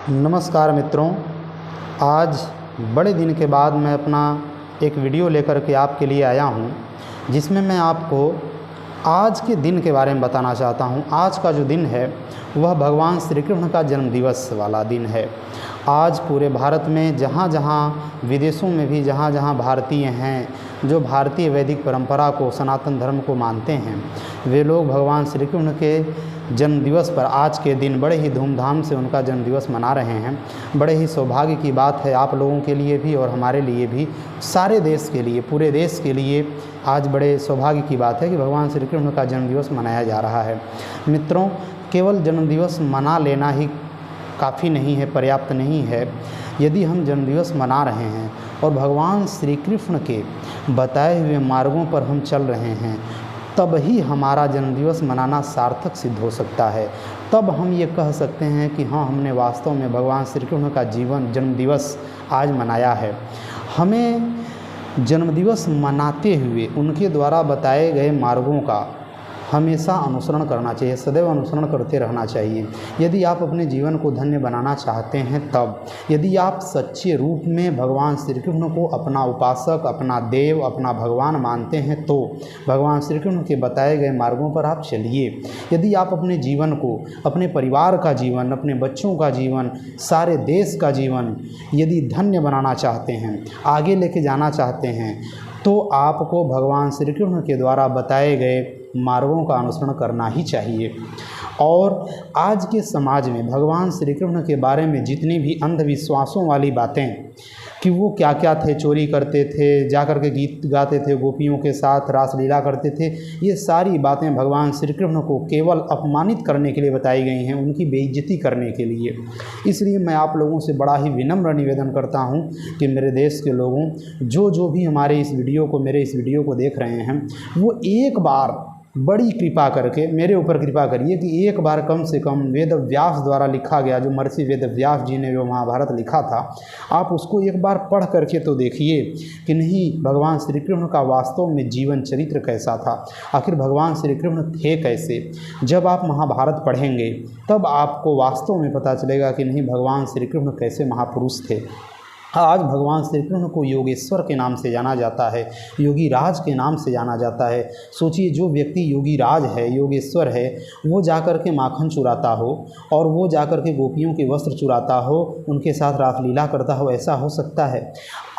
नमस्कार मित्रों, आज बड़े दिन के बाद मैं अपना एक वीडियो लेकर के आपके लिए आया हूं, जिसमें मैं आपको आज के दिन के बारे में बताना चाहता हूं। आज का जो दिन है वह भगवान श्री कृष्ण का जन्मदिवस वाला दिन है। आज पूरे भारत में जहाँ जहाँ विदेशों में भी जहाँ जहाँ भारतीय हैं जो भारतीय वैदिक परंपरा को, सनातन धर्म को मानते हैं, वे लोग भगवान श्री कृष्ण के जन्मदिवस पर आज के दिन बड़े ही धूमधाम से उनका जन्मदिवस मना रहे हैं। बड़े ही सौभाग्य की बात है आप लोगों के लिए भी और हमारे लिए भी, सारे देश के लिए, पूरे देश के लिए आज बड़े सौभाग्य की बात है कि भगवान श्री कृष्ण का जन्मदिवस मनाया जा रहा है। मित्रों, केवल जन्मदिवस मना लेना ही काफ़ी नहीं है, पर्याप्त नहीं है। यदि हम जन्मदिवस मना रहे हैं और भगवान श्री कृष्ण के बताए हुए मार्गों पर हम चल रहे हैं, तब ही हमारा जन्मदिवस मनाना सार्थक सिद्ध हो सकता है। तब हम ये कह सकते हैं कि हाँ, हमने वास्तव में भगवान श्री कृष्ण का जन्मदिवस आज मनाया है। हमें जन्मदिवस मनाते हुए उनके द्वारा बताए गए मार्गों का हमेशा अनुसरण करना चाहिए, सदैव अनुसरण करते रहना चाहिए। यदि आप अपने जीवन को धन्य बनाना चाहते हैं, तब यदि आप सच्चे रूप में भगवान श्री कृष्ण को अपना उपासक, अपना देव, अपना भगवान मानते हैं, तो भगवान श्री कृष्ण के बताए गए मार्गों पर आप चलिए। यदि आप अपने जीवन को, अपने परिवार का जीवन, अपने बच्चों का जीवन, सारे देश का जीवन यदि धन्य बनाना चाहते हैं, आगे लेके जाना चाहते हैं, तो आपको भगवान श्री कृष्ण के द्वारा बताए गए मार्गों का अनुसरण करना ही चाहिए। और आज के समाज में भगवान श्री कृष्ण के बारे में जितनी भी अंधविश्वासों वाली बातें कि वो क्या क्या थे, चोरी करते थे, जा कर के गीत गाते थे, गोपियों के साथ रासलीला करते थे, ये सारी बातें भगवान श्री कृष्ण को केवल अपमानित करने के लिए बताई गई हैं, उनकी बेइज्जती करने के लिए। इसलिए मैं आप लोगों से बड़ा ही विनम्र निवेदन करता हूं कि मेरे देश के लोगों, जो भी मेरे इस वीडियो को देख रहे हैं, वो एक बार बड़ी कृपा करके मेरे ऊपर कृपा करिए कि एक बार कम से कम वेद व्यास द्वारा लिखा गया, जो महर्षि वेद व्यास जी ने जो महाभारत लिखा था, आप उसको एक बार पढ़ करके तो देखिए कि नहीं, भगवान श्री कृष्ण का वास्तव में जीवन चरित्र कैसा था, आखिर भगवान श्री कृष्ण थे कैसे। जब आप महाभारत पढ़ेंगे तब आपको वास्तव में पता चलेगा कि नहीं, भगवान श्री कृष्ण कैसे महापुरुष थे। आज भगवान श्री कृष्ण को योगेश्वर के नाम से जाना जाता है, योगी राज के नाम से जाना जाता है। सोचिए, जो व्यक्ति योगी राज है, योगेश्वर है, वो जाकर के माखन चुराता हो और वो जाकर के गोपियों के वस्त्र चुराता हो, उनके साथ रासलीला करता हो, ऐसा हो सकता है?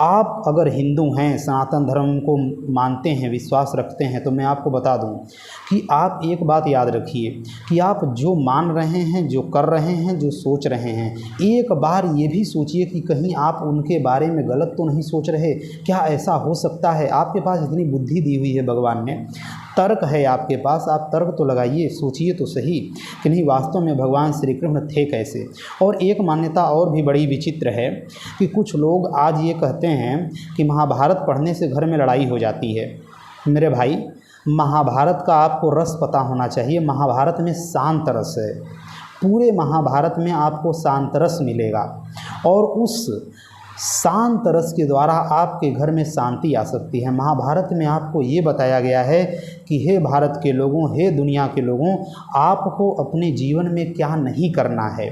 आप अगर हिंदू हैं, सनातन धर्म को मानते हैं, विश्वास रखते हैं, तो मैं आपको बता दूं कि आप एक बात याद रखिए कि आप जो मान रहे हैं, जो कर रहे हैं, जो सोच रहे हैं, एक बार ये भी सोचिए कि कहीं आप उनके बारे में गलत तो नहीं सोच रहे। क्या ऐसा हो सकता है? आपके पास इतनी बुद्धि दी हुई है भगवान ने, तर्क है आपके पास, आप तर्क तो लगाइए, सोचिए तो सही कि नहीं, वास्तव में भगवान श्री कृष्ण थे कैसे। और एक मान्यता और भी बड़ी विचित्र है कि कुछ लोग आज ये कहते हैं कि महाभारत पढ़ने से घर में लड़ाई हो जाती है। मेरे भाई, महाभारत का आपको रस पता होना चाहिए। महाभारत में शांत रस है, पूरे महाभारत में आपको शांत रस मिलेगा और उस शांत रस के द्वारा आपके घर में शांति आ सकती है। महाभारत में आपको ये बताया गया है कि हे भारत के लोगों, हे दुनिया के लोगों, आपको अपने जीवन में क्या नहीं करना है,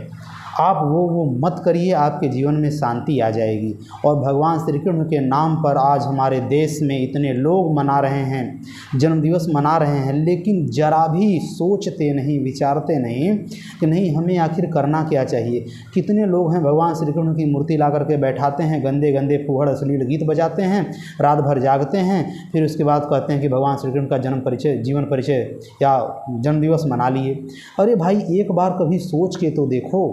आप वो मत करिए, आपके जीवन में शांति आ जाएगी। और भगवान श्री कृष्ण के नाम पर आज हमारे देश में इतने लोग मना रहे हैं, जन्मदिवस मना रहे हैं, लेकिन जरा भी सोचते नहीं, विचारते नहीं कि नहीं, हमें आखिर करना क्या चाहिए। कितने लोग हैं भगवान श्री कृष्ण की मूर्ति ला करके बैठाते हैं, गंदे गंदे फूहड़ अश्लील गीत बजाते हैं, रात भर जागते हैं, फिर उसके बाद कहते हैं कि भगवान श्री कृष्ण का जीवन परिचय या जन्मदिवस मना लिए। अरे भाई, एक बार कभी सोच के तो देखो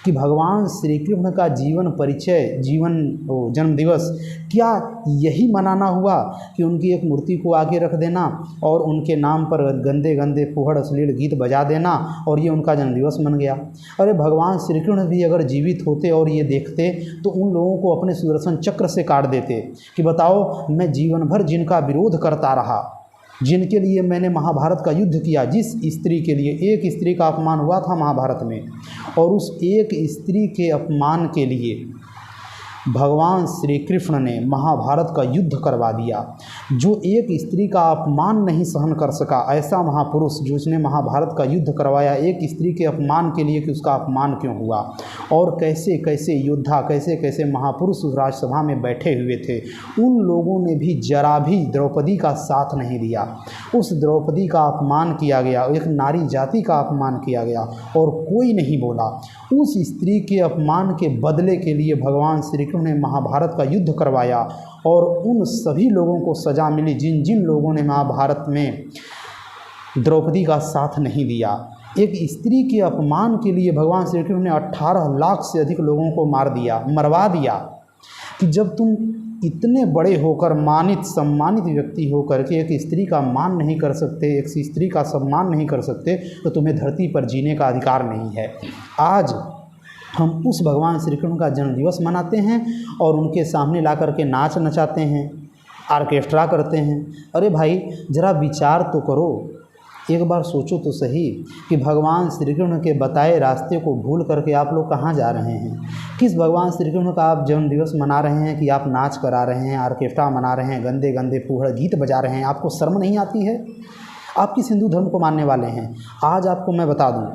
कि भगवान श्री कृष्ण का जीवन परिचय, जन्मदिवस क्या यही मनाना हुआ कि उनकी एक मूर्ति को आगे रख देना और उनके नाम पर गंदे गंदे फूहड़ अश्लील गीत बजा देना और ये उनका जन्मदिवस बन गया? अरे भगवान श्री कृष्ण भी अगर जीवित होते और ये देखते तो उन लोगों को अपने सुदर्शन चक्र से काट देते कि बताओ, मैं जीवन भर जिनका विरोध करता रहा, जिनके लिए मैंने महाभारत का युद्ध किया, जिस स्त्री के लिए, एक स्त्री का अपमान हुआ था महाभारत में, और उस एक स्त्री के अपमान के लिए भगवान श्री कृष्ण ने महाभारत का युद्ध करवा दिया। जो एक स्त्री का अपमान नहीं सहन कर सका, ऐसा महापुरुष जो उसने महाभारत का युद्ध करवाया एक स्त्री के अपमान के लिए कि उसका अपमान क्यों हुआ, और कैसे कैसे योद्धा, कैसे कैसे महापुरुष उस राजसभा में बैठे हुए थे, उन लोगों ने भी जरा भी द्रौपदी का साथ नहीं दिया। उस द्रौपदी का अपमान किया गया, एक नारी जाति का अपमान किया गया और कोई नहीं बोला। उस स्त्री के अपमान के बदले के लिए भगवान श्री कृष्ण ने महाभारत का युद्ध करवाया और उन सभी लोगों को सज़ा मिली जिन जिन लोगों ने महाभारत में द्रौपदी का साथ नहीं दिया। एक स्त्री के अपमान के लिए भगवान श्री कृष्ण ने 18 लाख से अधिक लोगों को मरवा दिया। कि जब तुम इतने बड़े होकर मानित सम्मानित व्यक्ति होकर के एक स्त्री का मान नहीं कर सकते, एक स्त्री का सम्मान नहीं कर सकते, तो तुम्हें धरती पर जीने का अधिकार नहीं है। आज हम उस भगवान श्री कृष्ण का जन्मदिवस मनाते हैं और उनके सामने ला कर के नाच नचाते हैं, ऑर्केस्ट्रा करते हैं। अरे भाई ज़रा विचार तो करो, एक बार सोचो तो सही कि भगवान श्री कृष्ण के बताए रास्ते को भूल करके आप लोग कहाँ जा रहे हैं। किस भगवान श्री कृष्ण का आप जन्मदिवस मना रहे हैं कि आप नाच करा रहे हैं, ऑर्केस्ट्रा मना रहे हैं, गंदे गंदे फूहड़ गीत बजा रहे हैं। आपको शर्म नहीं आती है? आप किस हिंदू धर्म को मानने वाले हैं? आज आपको मैं बता दूँ,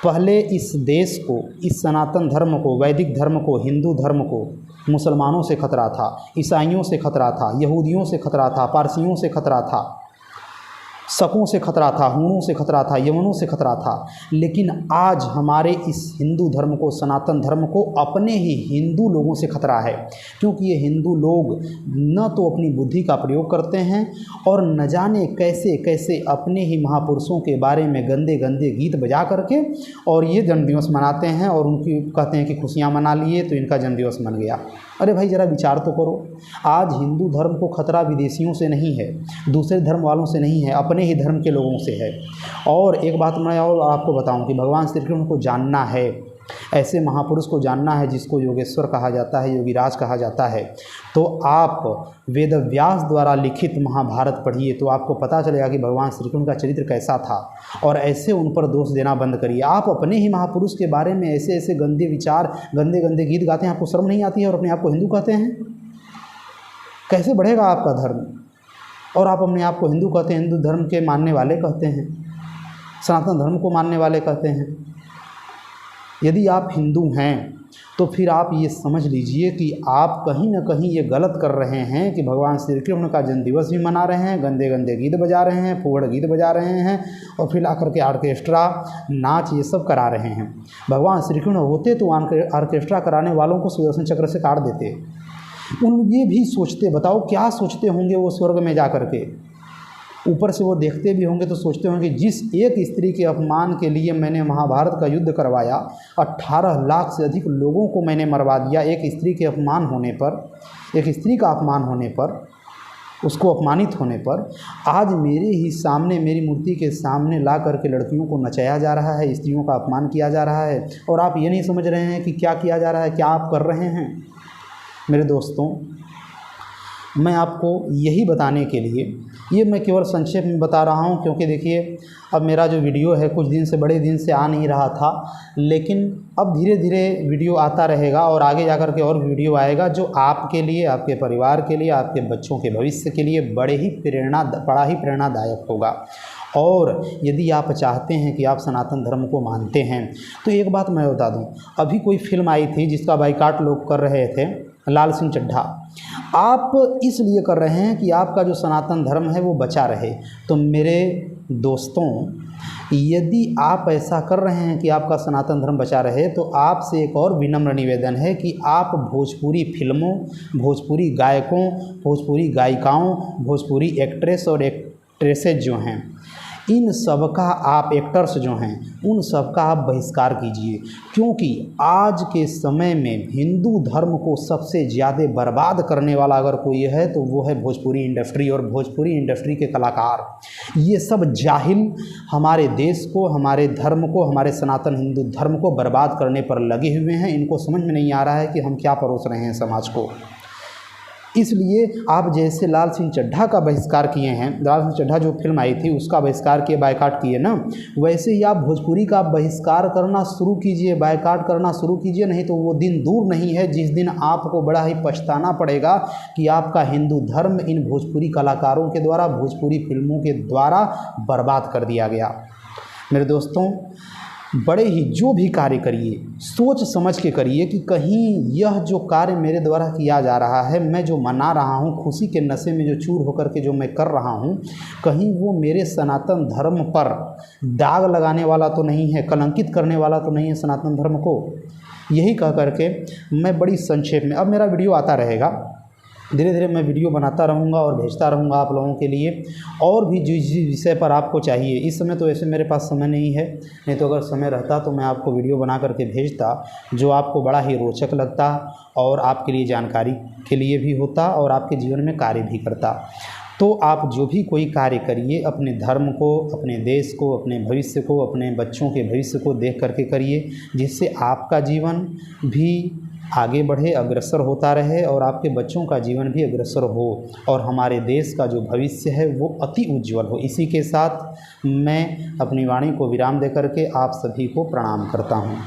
पहले इस देश को, इस सनातन धर्म को, वैदिक धर्म को, हिंदू धर्म को मुसलमानों से खतरा था, ईसाइयों से खतरा था, यहूदियों से खतरा था, पारसियों से खतरा था, शकों से खतरा था, हूणों से खतरा था, यमनों से खतरा था। लेकिन आज हमारे इस हिंदू धर्म को, सनातन धर्म को अपने ही हिंदू लोगों से खतरा है, क्योंकि ये हिंदू लोग न तो अपनी बुद्धि का प्रयोग करते हैं और न जाने कैसे कैसे अपने ही महापुरुषों के बारे में गंदे गंदे गीत बजा करके और ये जन्मदिवस मनाते हैं और उनकी कहते हैं कि खुशियाँ मना लिए तो इनका जन्मदिवस मन गया। अरे भाई ज़रा विचार तो करो। आज हिंदू धर्म को खतरा विदेशियों से नहीं है, दूसरे धर्म वालों से नहीं है, अपने ही धर्म के लोगों से है। और एक बात मैं और आपको बताऊं कि भगवान श्री कृष्ण को जानना है, ऐसे महापुरुष को जानना है जिसको योगेश्वर कहा जाता है, योगीराज कहा जाता है, तो आप वेदव्यास द्वारा लिखित महाभारत पढ़िए तो आपको पता चलेगा कि भगवान श्री कृष्ण का चरित्र कैसा था, और ऐसे उन पर दोष देना बंद करिए। आप अपने ही महापुरुष के बारे में ऐसे ऐसे गंदे विचार, गंदे गंदे गीत गाते हैं, आपको शर्म नहीं आती है और अपने आप को हिंदू कहते हैं? कैसे बढ़ेगा आपका धर्म? और आप अपने आप को हिंदू कहते हैं, हिंदू धर्म के मानने वाले कहते हैं, सनातन धर्म को मानने वाले कहते हैं। यदि आप हिंदू हैं तो फिर आप ये समझ लीजिए कि आप कहीं ना कहीं ये गलत कर रहे हैं कि भगवान श्री कृष्ण का जन्मदिवस भी मना रहे हैं, गंदे गंदे गीत बजा रहे हैं, फूहड़ गीत बजा रहे हैं और फिर आकर के ऑर्केस्ट्रा, नाच ये सब करा रहे हैं। भगवान श्री कृष्ण होते तो ऑर्केस्ट्रा कराने वालों को सुदर्शन चक्र से काट देते। ये भी सोचते, बताओ क्या सोचते होंगे वो स्वर्ग में जा कर के? ऊपर से वो देखते भी होंगे तो सोचते होंगे जिस एक स्त्री के अपमान के लिए मैंने महाभारत का युद्ध करवाया, 18 लाख से अधिक लोगों को मैंने मरवा दिया एक स्त्री के अपमान होने पर, एक स्त्री का अपमान होने पर, उसको अपमानित होने पर, आज मेरे ही सामने, मेरी मूर्ति के सामने ला करके लड़कियों को नचाया जा रहा है, स्त्रियों का अपमान किया जा रहा है, और आप ये नहीं समझ रहे हैं कि क्या किया जा रहा है, क्या आप कर रहे हैं। मेरे दोस्तों, मैं आपको यही बताने के लिए, ये मैं केवल संक्षेप में बता रहा हूँ, क्योंकि देखिए अब मेरा जो वीडियो है कुछ दिन से, बड़े दिन से आ नहीं रहा था, लेकिन अब धीरे धीरे वीडियो आता रहेगा और आगे जाकर के और वीडियो आएगा जो आपके लिए, आपके परिवार के लिए, आपके बच्चों के भविष्य के लिए बड़ा ही प्रेरणादायक होगा। और यदि आप चाहते हैं कि आप सनातन धर्म को मानते हैं तो एक बात मैं बता दूं, अभी कोई फिल्म आई थी जिसका बाइकाट लोग कर रहे थे, लाल सिंह चड्ढा। आप इसलिए कर रहे हैं कि आपका जो सनातन धर्म है वो बचा रहे। तो मेरे दोस्तों, यदि आप ऐसा कर रहे हैं कि आपका सनातन धर्म बचा रहे, तो आपसे एक और विनम्र निवेदन है कि आप भोजपुरी फिल्मों, भोजपुरी गायकों, भोजपुरी गायिकाओं, भोजपुरी एक्ट्रेस और एक्ट्रेसेज जो हैं, इन सब का आप, एक्टर्स जो हैं, उन सब का आप बहिष्कार कीजिए, क्योंकि आज के समय में हिंदू धर्म को सबसे ज़्यादा बर्बाद करने वाला अगर कोई है तो वो है भोजपुरी इंडस्ट्री और भोजपुरी इंडस्ट्री के कलाकार। ये सब जाहिल हमारे देश को, हमारे धर्म को, हमारे सनातन हिंदू धर्म को बर्बाद करने पर लगे हुए हैं। इनको समझ में नहीं आ रहा है कि हम क्या परोस रहे हैं समाज को। इसलिए आप जैसे लाल सिंह चड्ढा का बहिष्कार किए हैं, लाल सिंह चड्ढा जो फिल्म आई थी उसका बहिष्कार किए, बायकाट किए ना, वैसे ही आप भोजपुरी का बहिष्कार करना शुरू कीजिए, बायकाट करना शुरू कीजिए। नहीं तो वो दिन दूर नहीं है जिस दिन आपको बड़ा ही पछताना पड़ेगा कि आपका हिंदू धर्म इन भोजपुरी कलाकारों के द्वारा, भोजपुरी फिल्मों के द्वारा बर्बाद कर दिया गया। मेरे दोस्तों, बड़े ही जो भी कार्य करिए सोच समझ के करिए कि कहीं यह जो कार्य मेरे द्वारा किया जा रहा है, मैं जो मना रहा हूँ, खुशी के नशे में जो चूर होकर के जो मैं कर रहा हूँ, कहीं वो मेरे सनातन धर्म पर दाग लगाने वाला तो नहीं है, कलंकित करने वाला तो नहीं है सनातन धर्म को। यही कह करके मैं बड़ी संक्षेप में, अब मेरा वीडियो आता रहेगा, धीरे धीरे मैं वीडियो बनाता रहूँगा और भेजता रहूँगा आप लोगों के लिए, और भी जिस विषय पर आपको चाहिए। इस समय तो ऐसे मेरे पास समय नहीं है, नहीं तो अगर समय रहता तो मैं आपको वीडियो बना करके भेजता जो आपको बड़ा ही रोचक लगता और आपके लिए जानकारी के लिए भी होता और आपके जीवन में कार्य भी करता। तो आप जो भी कोई कार्य करिए अपने धर्म को, अपने देश को, अपने भविष्य को, अपने बच्चों के भविष्य को देख करके करिए, जिससे आपका जीवन भी आगे बढ़े, अग्रसर होता रहे और आपके बच्चों का जीवन भी अग्रसर हो और हमारे देश का जो भविष्य है वो अति उज्जवल हो। इसी के साथ मैं अपनी वाणी को विराम दे करके आप सभी को प्रणाम करता हूँ।